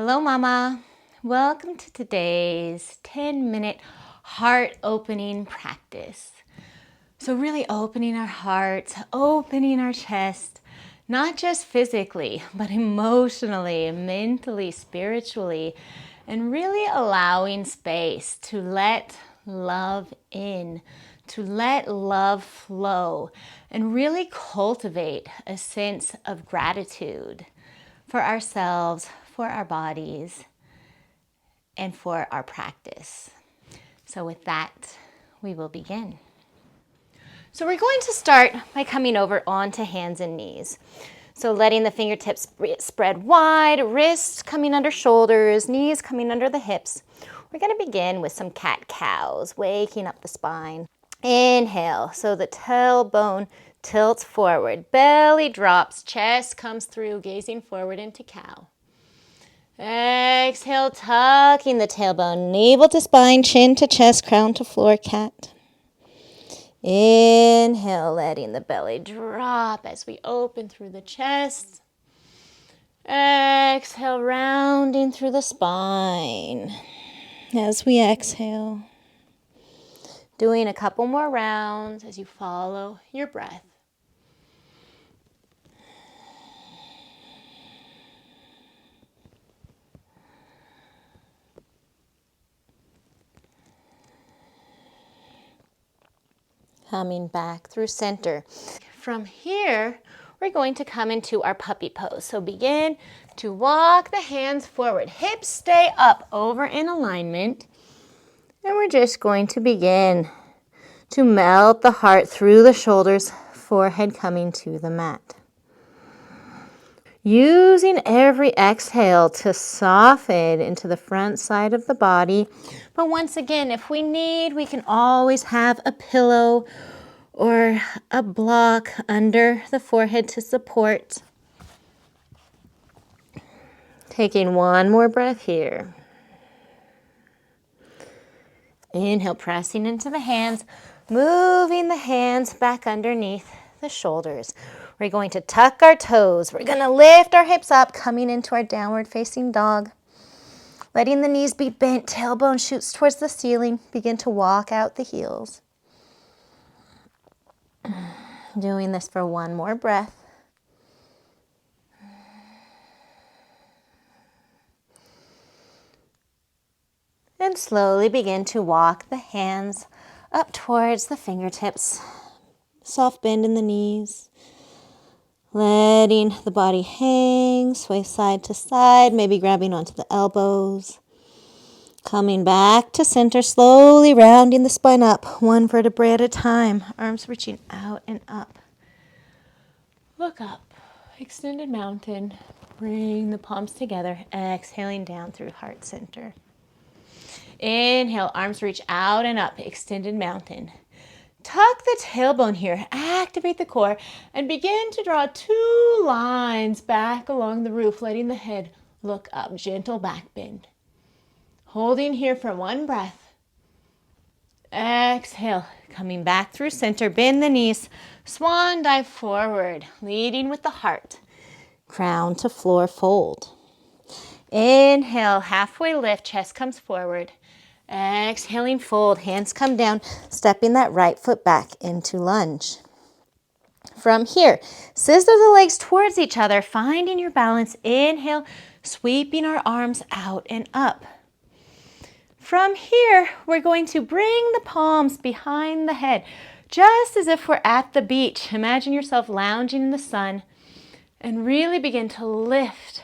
Hello, Mama. Welcome to today's 10-minute heart opening practice. So really opening our hearts, opening our chest, not just physically, but emotionally, mentally, spiritually, and really allowing space to let love in, to let love flow, and really cultivate a sense of gratitude for ourselves, for our bodies, and for our practice. So with that, we will begin. So we're going to start by coming over onto hands and knees. So letting the fingertips spread wide, wrists coming under shoulders, knees coming under the hips. We're going to begin with some cat-cows, waking up the spine. Inhale, so the tailbone tilts forward, belly drops, chest comes through, gazing forward into cow. Exhale, tucking the tailbone, navel to spine, chin to chest, crown to floor, cat. Inhale, letting the belly drop as we open through the chest. Exhale, rounding through the spine as we exhale. Doing a couple more rounds as you follow your breath. Coming back through center. From here, we're going to come into our puppy pose. So begin to walk the hands forward. Hips stay up over in alignment. And we're just going to begin to melt the heart through the shoulders, forehead coming to the mat. Using every exhale to soften into the front side of the body. But once again, if we need, we can always have a pillow or a block under the forehead to support. Taking one more breath here. Inhale, pressing into the hands, moving the hands back underneath the shoulders. We're going to tuck our toes. We're going to lift our hips up, coming into our downward facing dog. Letting the knees be bent, tailbone shoots towards the ceiling. Begin to walk out the heels. Doing this for one more breath. And slowly begin to walk the hands up towards the fingertips. Soft bend in the knees. Letting the body hang, sway side to side, maybe grabbing onto the elbows. Coming back to center, slowly rounding the spine up, one vertebrae at a time. Arms reaching out and up. Look up, extended mountain. Bring the palms together, exhaling down through heart center. Inhale, arms reach out and up, extended mountain. Tuck the tailbone here, activate the core, and begin to draw two lines back along the roof, letting the head look up, gentle back bend. Holding here for one breath. Exhale, coming back through center, bend the knees, swan dive forward, leading with the heart. Crown to floor fold. Inhale, halfway lift, chest comes forward. Exhaling, fold, hands come down, stepping that right foot back into lunge. From here, scissor the legs towards each other, finding your balance. Inhale, sweeping our arms out and up. From here, we're going to bring the palms behind the head, just as if we're at the beach. Imagine yourself lounging in the sun and really begin to lift.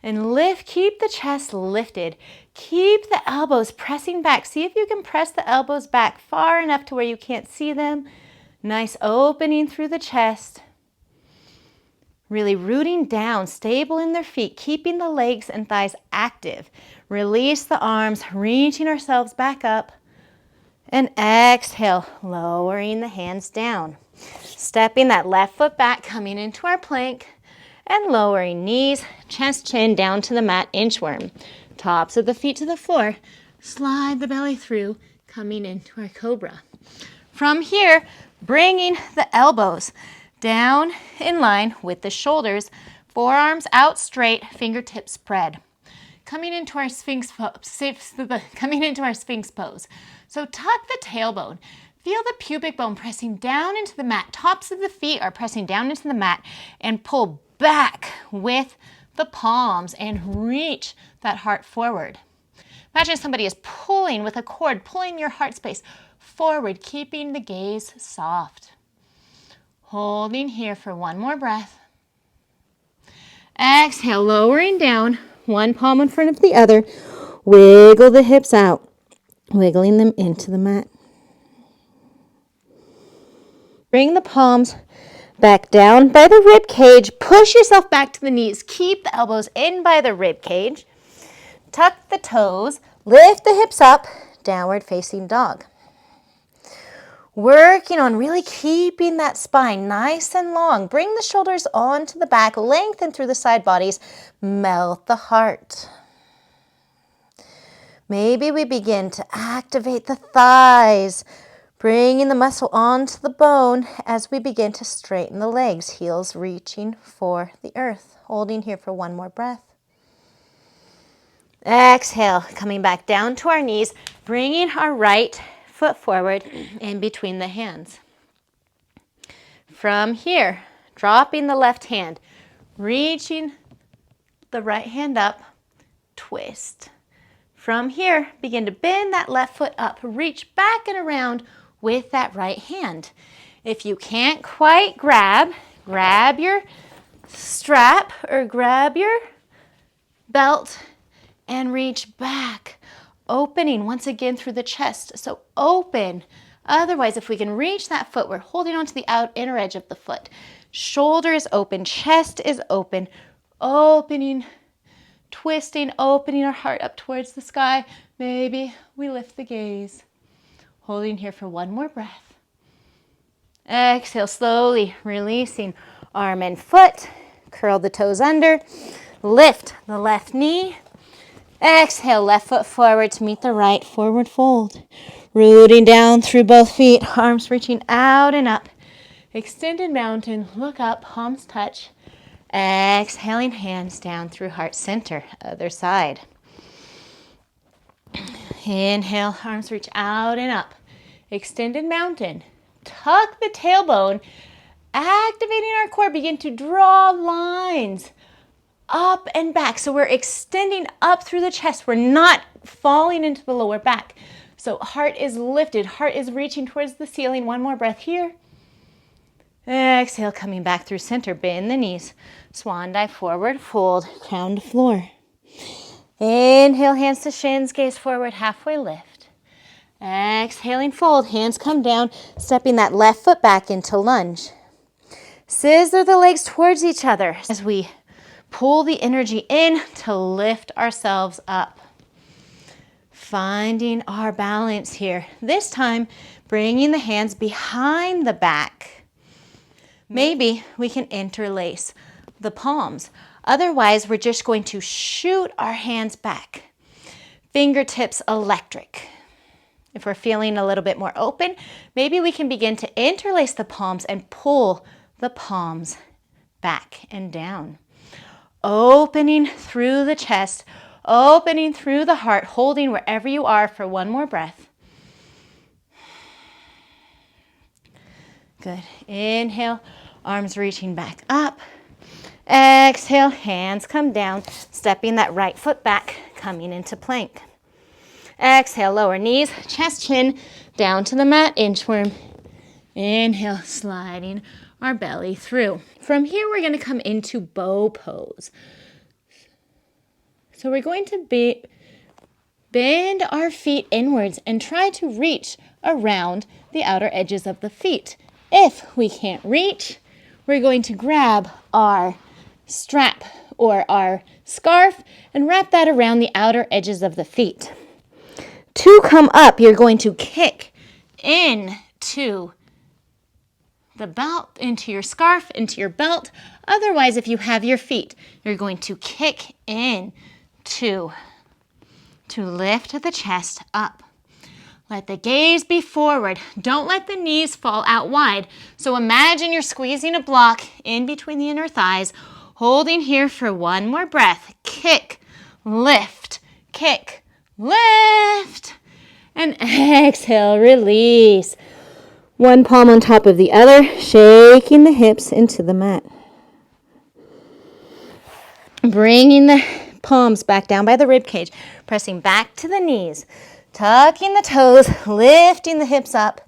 And lift, keep the chest lifted. Keep the elbows pressing back. See if you can press the elbows back far enough to where you can't see them. Nice opening through the chest. Really rooting down, stable in their feet, keeping the legs and thighs active. Release the arms, reaching ourselves back up. And exhale, lowering the hands down. Stepping that left foot back, coming into our plank. And lowering knees, chest, chin down to the mat, inchworm. Tops of the feet to the floor. Slide the belly through, coming into our cobra. From here, bringing the elbows down in line with the shoulders, forearms out straight, fingertips spread. coming into our Sphinx pose. So tuck the tailbone. Feel the pubic bone pressing down into the mat. Tops of the feet are pressing down into the mat, and pull back with the palms and reach that heart forward. Imagine somebody is pulling with a cord, pulling your heart space forward, keeping the gaze soft. Holding here for one more breath. Exhale, lowering down, one palm in front of the other. Wiggle the hips out, wiggling them into the mat. Bring the palms back down by the rib cage. Push yourself back to the knees. Keep the elbows in by the rib cage. Tuck the toes. Lift the hips up. Downward facing dog. Working on really keeping that spine nice and long. Bring the shoulders onto the back. Lengthen through the side bodies. Melt the heart. Maybe we begin to activate the thighs. Bringing the muscle onto the bone as we begin to straighten the legs, heels reaching for the earth. Holding here for one more breath. Exhale, coming back down to our knees, bringing our right foot forward in between the hands. From here, dropping the left hand, reaching the right hand up, twist. From here, begin to bend that left foot up, reach back and around with that right hand. If you can't quite grab your strap or grab your belt and reach back, opening once again through the chest. So open. Otherwise, if we can reach that foot, we're holding onto the inner edge of the foot. Shoulder is open, chest is open, opening, twisting, opening our heart up towards the sky. Maybe we lift the gaze. Holding here for one more breath. Exhale, slowly releasing arm and foot. Curl the toes under. Lift the left knee. Exhale, left foot forward to meet the right, forward fold. Rooting down through both feet, arms reaching out and up. Extended mountain, look up, palms touch. Exhaling, hands down through heart center, other side. Inhale, arms reach out and up. Extended mountain. Tuck the tailbone. Activating our core, begin to draw lines up and back. So we're extending up through the chest. We're not falling into the lower back. So heart is lifted. Heart is reaching towards the ceiling. One more breath here. Exhale, coming back through center. Bend the knees. Swan dive forward, fold, crown to floor. Inhale, hands to shins, gaze forward, halfway lift. Exhaling, fold, hands come down, stepping that left foot back into lunge. Scissor the legs towards each other as we pull the energy in to lift ourselves up. Finding our balance here. This time, bringing the hands behind the back. Maybe we can interlace the palms. Otherwise, we're just going to shoot our hands back. Fingertips electric. If we're feeling a little bit more open, maybe we can begin to interlace the palms and pull the palms back and down. Opening through the chest, opening through the heart, holding wherever you are for one more breath. Good. Inhale, arms reaching back up. Exhale, hands come down, stepping that right foot back, coming into plank. Exhale, lower knees, chest, chin, down to the mat, inchworm. Inhale, sliding our belly through. From here, we're going to come into bow pose. So we're going to bend our feet inwards and try to reach around the outer edges of the feet. If we can't reach, we're going to grab our strap or our scarf and wrap that around the outer edges of the feet. To come up, you're going to kick into the belt, into your scarf, into your belt. Otherwise, if you have your feet, you're going to kick in to lift the chest up. Let the gaze be forward. Don't let the knees fall out wide. So imagine you're squeezing a block in between the inner thighs, holding here for one more breath. Kick, lift, kick, lift, and exhale, release. One palm on top of the other, shaking the hips into the mat. Bringing the palms back down by the rib cage, pressing back to the knees, tucking the toes, lifting the hips up.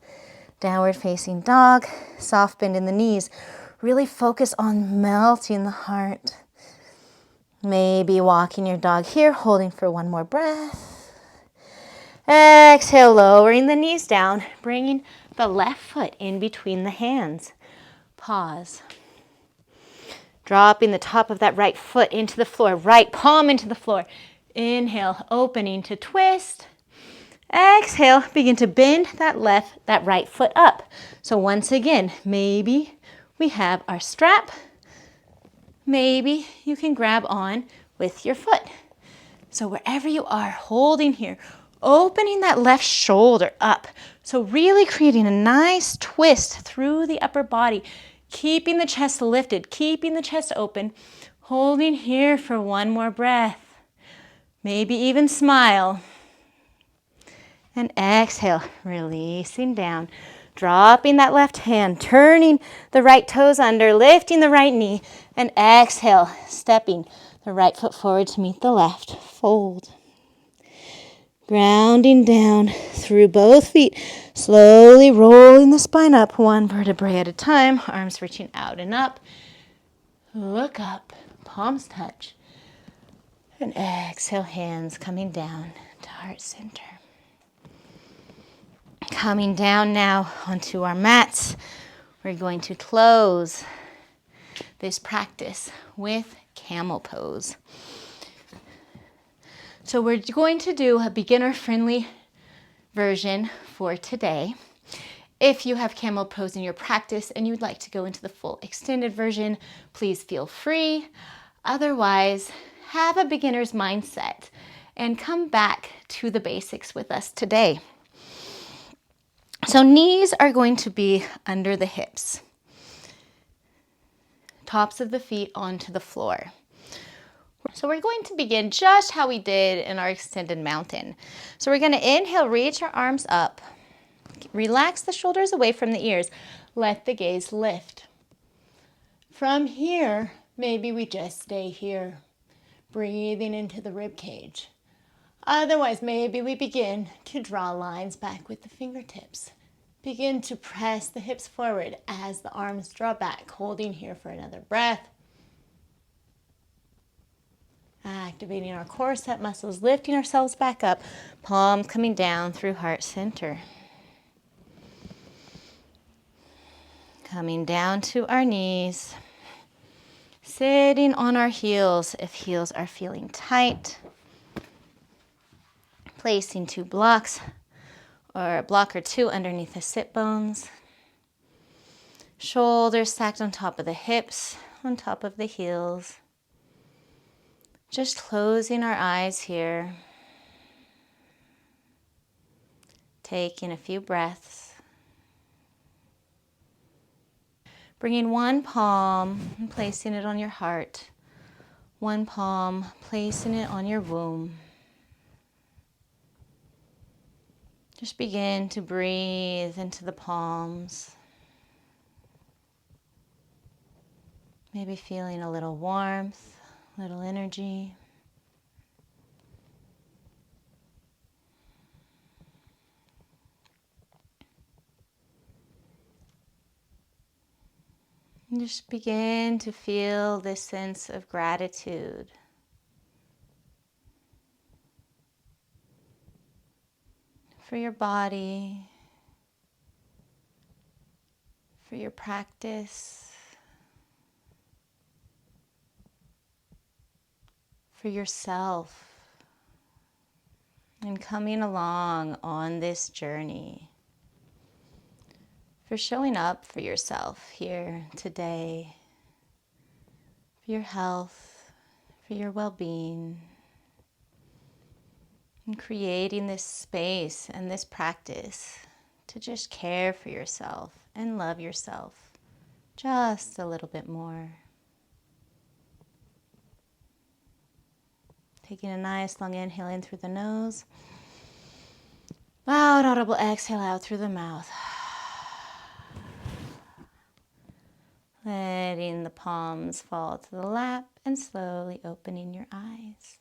Downward facing dog, soft bend in the knees. Really focus on melting the heart. Maybe walking your dog here, holding for one more breath. Exhale, lowering the knees down, bringing the left foot in between the hands. Pause. Dropping the top of that right foot into the floor, right palm into the floor. Inhale, opening to twist. Exhale, begin to bend that right foot up. So once again, maybe we have our strap. Maybe you can grab on with your foot. So wherever you are, holding here, opening that left shoulder up. So really creating a nice twist through the upper body, keeping the chest lifted, keeping the chest open, holding here for one more breath. Maybe even smile. And exhale, releasing down, dropping that left hand, turning the right toes under, lifting the right knee, and exhale, stepping the right foot forward to meet the left. Fold. Grounding down through both feet, slowly rolling the spine up one vertebrae at a time, arms reaching out and up. Look up, palms touch. And exhale, hands coming down to heart center. Coming down now onto our mats, we're going to close this practice with camel pose. So we're going to do a beginner-friendly version for today. If you have camel pose in your practice and you'd like to go into the full extended version, please feel free. Otherwise, have a beginner's mindset and come back to the basics with us today. So knees are going to be under the hips. Tops of the feet onto the floor. So we're going to begin just how we did in our extended mountain. So we're going to inhale, reach our arms up. Relax the shoulders away from the ears. Let the gaze lift. From here, maybe we just stay here, breathing into the rib cage. Otherwise, maybe we begin to draw lines back with the fingertips. Begin to press the hips forward as the arms draw back, holding here for another breath. Activating our core set muscles, lifting ourselves back up, palms coming down through heart center. Coming down to our knees, sitting on our heels if heels are feeling tight. Placing two blocks or a block or two underneath the sit bones. Shoulders stacked on top of the hips, on top of the heels. Just closing our eyes here. Taking a few breaths. Bringing one palm and placing it on your heart. One palm, placing it on your womb. Just begin to breathe into the palms. Maybe feeling a little warmth, a little energy. And just begin to feel this sense of gratitude. For your body, for your practice, for yourself, and coming along on this journey, for showing up for yourself here today, for your health, for your well-being, and creating this space and this practice to just care for yourself and love yourself just a little bit more. Taking a nice long inhale in through the nose. Loud, audible exhale out through the mouth. Letting the palms fall to the lap and slowly opening your eyes.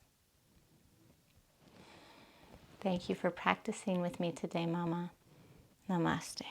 Thank you for practicing with me today, Mama. Namaste.